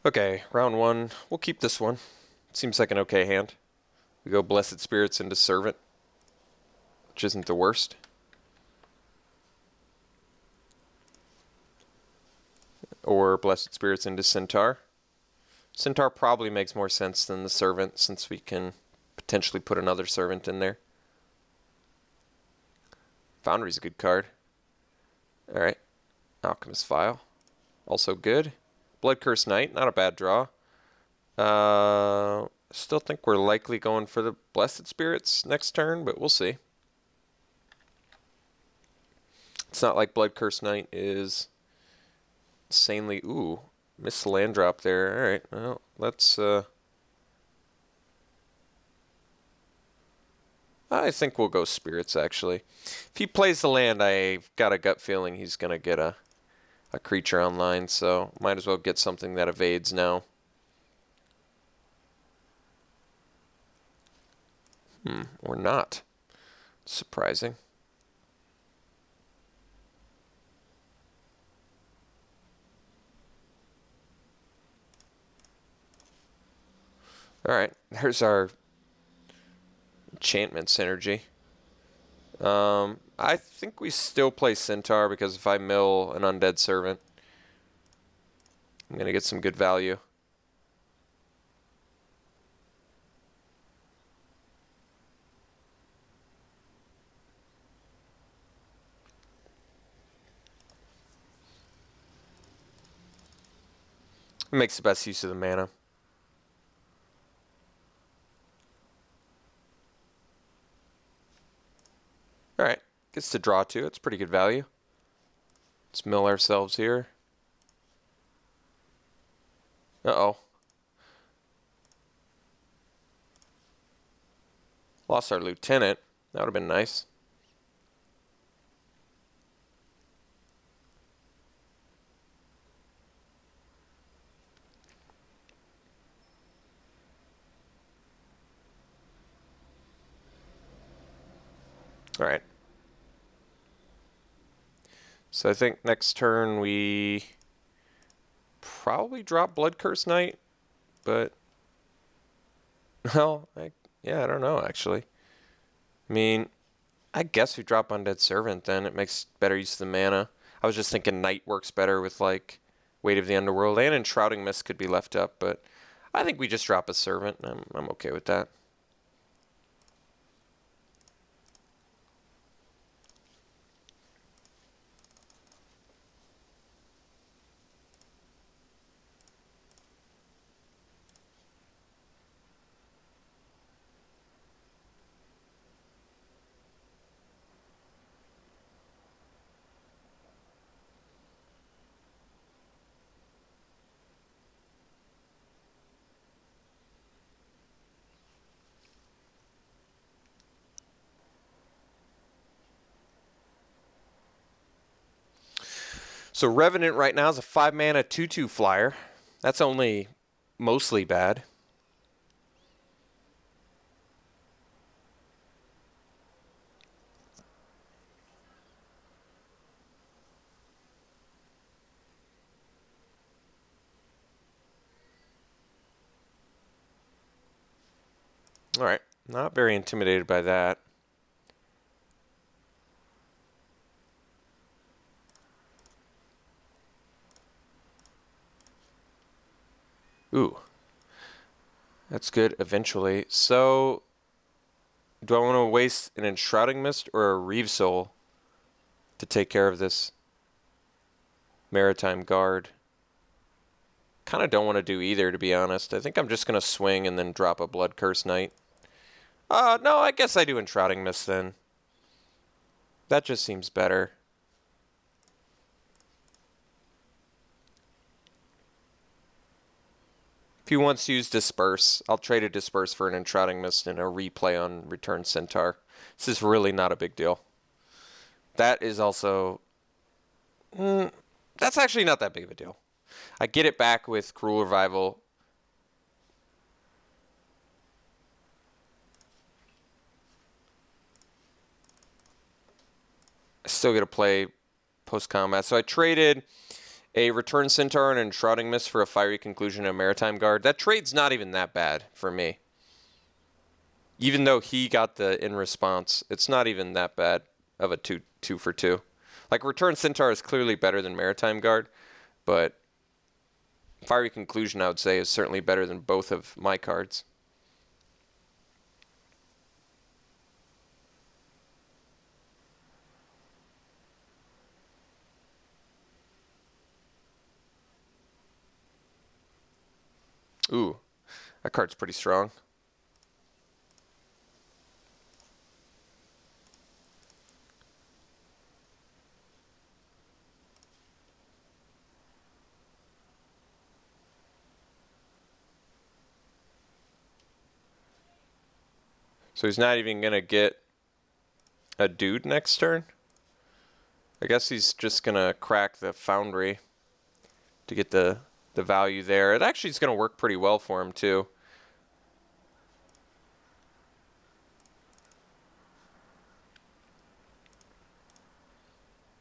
Okay, round one. We'll keep this one. Seems like an okay hand. We go Blessed Spirits into Servant, which isn't the worst. Or Blessed Spirits into Centaur. Centaur probably makes more sense than the Servant since we can potentially put another Servant in there. Foundry's a good card. Alright. Alchemist File. Also good. Blood Curse Knight, not a bad draw. Still think we're likely going for the Blessed Spirits next turn, but we'll see. It's not like Blood Curse Knight is insanely... Ooh, missed the land drop there. Alright, well, let's... I think we'll go Spirits, actually. If he plays the land, I've got a gut feeling he's going to get a creature online, so might as well get something that evades now. Or not. Surprising. Alright, there's our enchantment synergy. I think we still play Centaur because if I mill an Undead Servant, I'm going to get some good value. It makes the best use of the mana. Alright, gets to draw two. It's pretty good value. Let's mill ourselves here. Uh-oh. Lost our lieutenant. That would have been nice. Alright. So I think next turn we probably drop Blood Curse Knight, but well, yeah, I don't know actually. I mean, I guess we drop Undead Servant then. It makes better use of the mana. I was just thinking Knight works better with like Weight of the Underworld, and Enshrouding Mist could be left up, but I think we just drop a Servant. I'm okay with that. So Revenant right now is a 5-mana 2/2 flyer. That's only mostly bad. Alright, not very intimidated by that. Ooh. That's good eventually. So, do I want to waste an Enshrouding Mist or a Reeve Soul to take care of this Maritime Guard? Kind of don't want to do either, to be honest. I think I'm just going to swing and then drop a Blood Curse Knight. No, I guess I do Enshrouding Mist then. That just seems better. If he wants to use Disperse, I'll trade a Disperse for an Enshrouding Mist and a replay on Return Centaur. This is really not a big deal. That is also... that's actually not that big of a deal. I get it back with Cruel Revival. I still get to play post-combat. So I traded a Return Centaur and an Enshrouding Mist for a Fiery Conclusion and a Maritime Guard. That trade's not even that bad for me. Even though he got the in response, it's not even that bad of a two for two. Like, Return Centaur is clearly better than Maritime Guard, but Fiery Conclusion, I would say, is certainly better than both of my cards. Ooh, that card's pretty strong. So he's not even going to get a dude next turn? I guess he's just going to crack the Foundry to get the value there. It actually is going to work pretty well for him, too.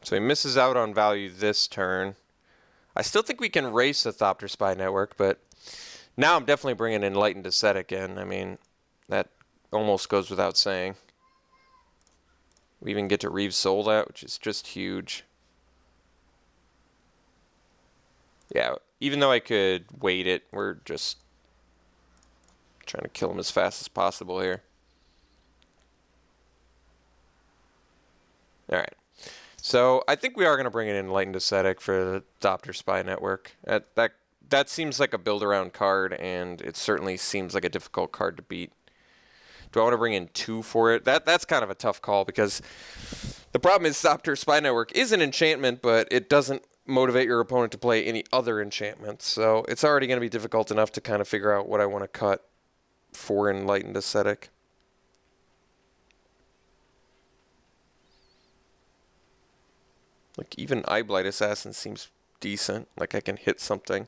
So he misses out on value this turn. I still think we can race the Thopter Spy Network, but now I'm definitely bringing Enlightened Ascetic in. I mean, that almost goes without saying. We even get to Reeves Soul that, which is just huge. Yeah, even though I could wait it, we're just trying to kill him as fast as possible here. All right. So I think we are going to bring in Enlightened Ascetic for the Thopter Spy Network. That seems like a build-around card, and it certainly seems like a difficult card to beat. Do I want to bring in 2 for it? That's kind of a tough call, because the problem is Thopter Spy Network is an enchantment, but it doesn't motivate your opponent to play any other enchantments. So it's already going to be difficult enough to kind of figure out what I want to cut for Enlightened Ascetic. Like, even Eyeblight Assassin seems decent. Like, I can hit something.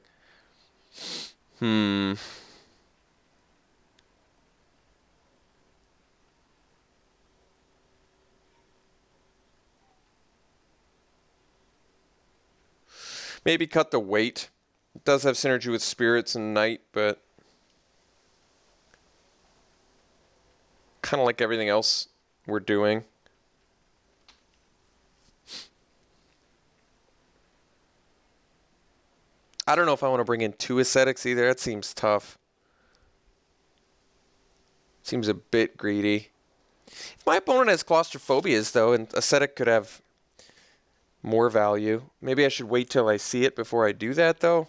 Maybe cut the weight. It does have synergy with Spirits and Night, but kind of like everything else we're doing. I don't know if I want to bring in 2 Ascetics either. That seems tough. Seems a bit greedy. If my opponent has claustrophobias, though, and Ascetic could have more value. Maybe I should wait till I see it before I do that, though.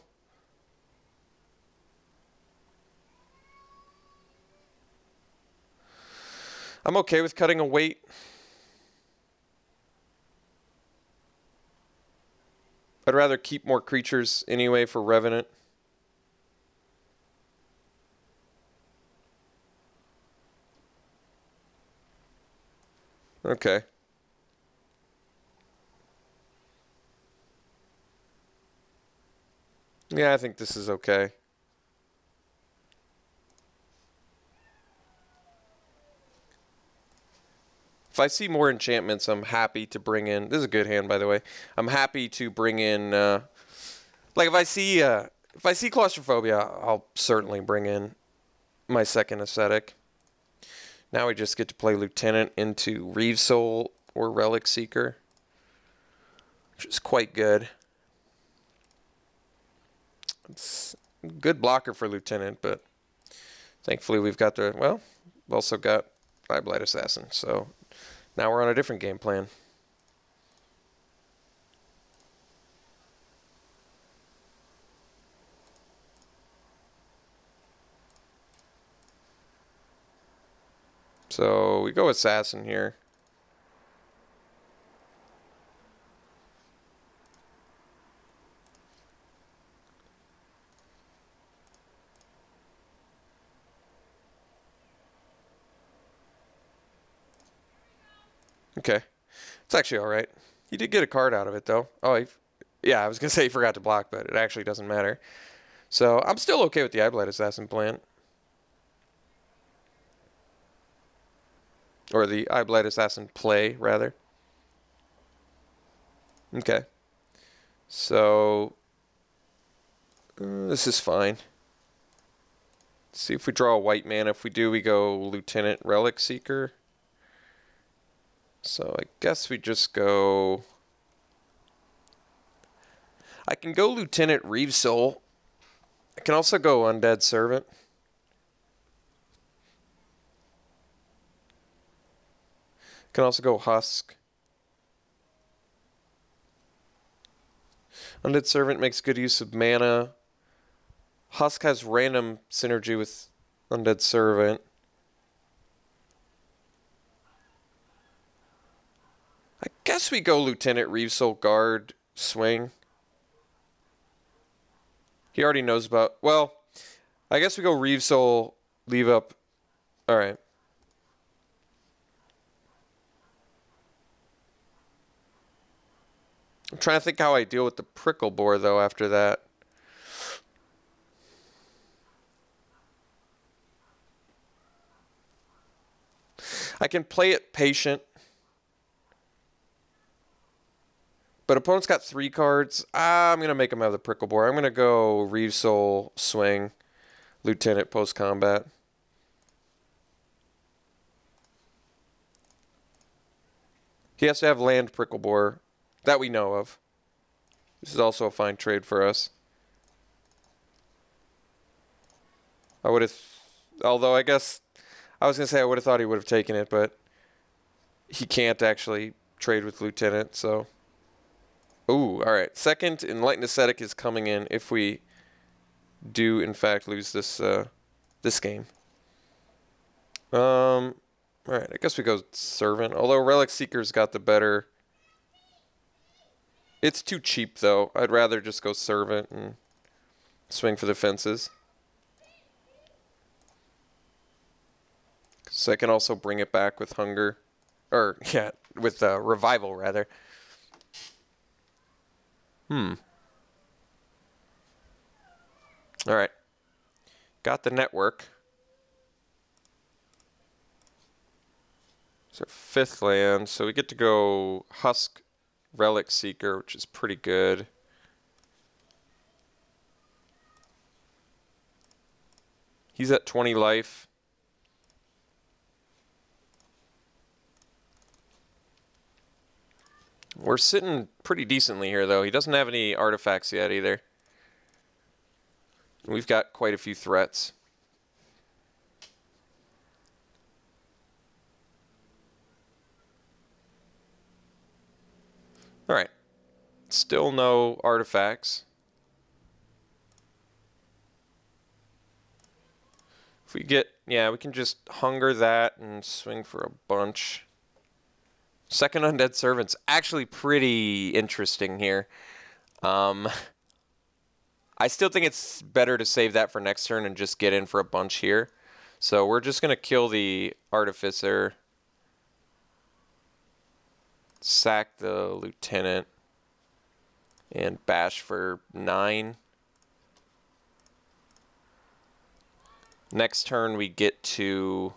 I'm okay with cutting a weight. I'd rather keep more creatures anyway for Revenant. Okay. Yeah, I think this is okay. If I see more enchantments, I'm happy to bring in... This is a good hand, by the way. I'm happy to bring in... like, if I see claustrophobia, I'll certainly bring in my second Ascetic. Now we just get to play Lieutenant into Reeves Soul or Relic Seeker, which is quite good. It's a good blocker for Lieutenant, but thankfully we've got the... Well, we've also got Eyeblight Assassin, so... Now we're on a different game plan. So we go Assassin here. Okay. It's actually all right. He did get a card out of it, though. Oh, yeah, I was going to say he forgot to block, but it actually doesn't matter. So I'm still okay with the Eyeblight Assassin plan. Or the Eyeblight Assassin play, rather. Okay. So This is fine. Let's see if we draw a white mana. If we do, we go Lieutenant Relic Seeker. So I guess we just go... I can go Lieutenant Reeve Soul. I can also go Undead Servant. I can also go Husk. Undead Servant makes good use of mana. Husk has random synergy with Undead Servant. I guess we go Lieutenant Reeve Soul Guard swing. He already knows about... Well, I guess we go Reeve Soul, leave up... Alright. I'm trying to think how I deal with the Prickle Boar, though, after that. I can play it patient. But opponent's got 3 cards. I'm going to make him have the Prickle Boar. I'm going to go Reeve Soul, swing, Lieutenant post-combat. He has to have land Prickle Boar. That we know of. This is also a fine trade for us. I would have... Although I guess... I was going to say I would have thought he would have taken it, but... He can't actually trade with Lieutenant, so... Ooh, alright. Second, Enlightened Ascetic is coming in if we do, in fact, lose this this game. Alright, I guess we go Servant. Although Relic Seeker's got the better... It's too cheap, though. I'd rather just go Servant and swing for the fences. So I can also bring it back with Hunger. Or, yeah, with Revival, rather. Alright. Got the network. It's our 5th land, so we get to go Husk Relic Seeker, which is pretty good. He's at 20 life. We're sitting pretty decently here, though. He doesn't have any artifacts yet, either. We've got quite a few threats. Alright. Still no artifacts. If we get... Yeah, we can just Hunger that and swing for a bunch. Second Undead Servant's actually pretty interesting here. I still think it's better to save that for next turn and just get in for a bunch here. So we're just going to kill the Artificer. Sack the Lieutenant. And bash for 9. Next turn we get to...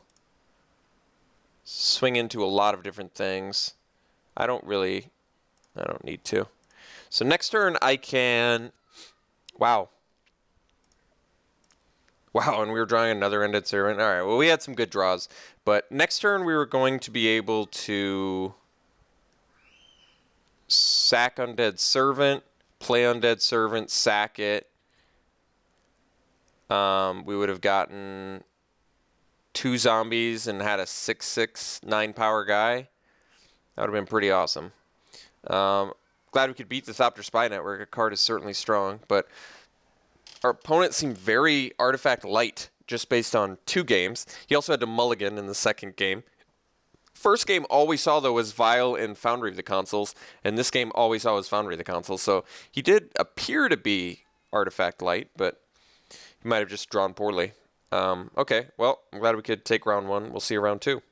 swing into a lot of different things. I don't need to. So next turn I can... Wow. Wow, and we were drawing another Undead Servant. Alright, well we had some good draws. But next turn we were going to be able to... sack Undead Servant, play Undead Servant, sack it. We would have gotten... 2 zombies and had a 6/6 9-power guy. That would have been pretty awesome. Glad we could beat the Thopter Spy Network. A card is certainly strong, but our opponent seemed very artifact light just based on 2 games. He also had to mulligan in the second game. First game, all we saw, though, was Vial and Foundry of the Consoles, and this game, all we saw was Foundry of the Consoles. So he did appear to be artifact light, but he might have just drawn poorly. Okay, well, I'm glad we could take round 1. We'll see you round 2.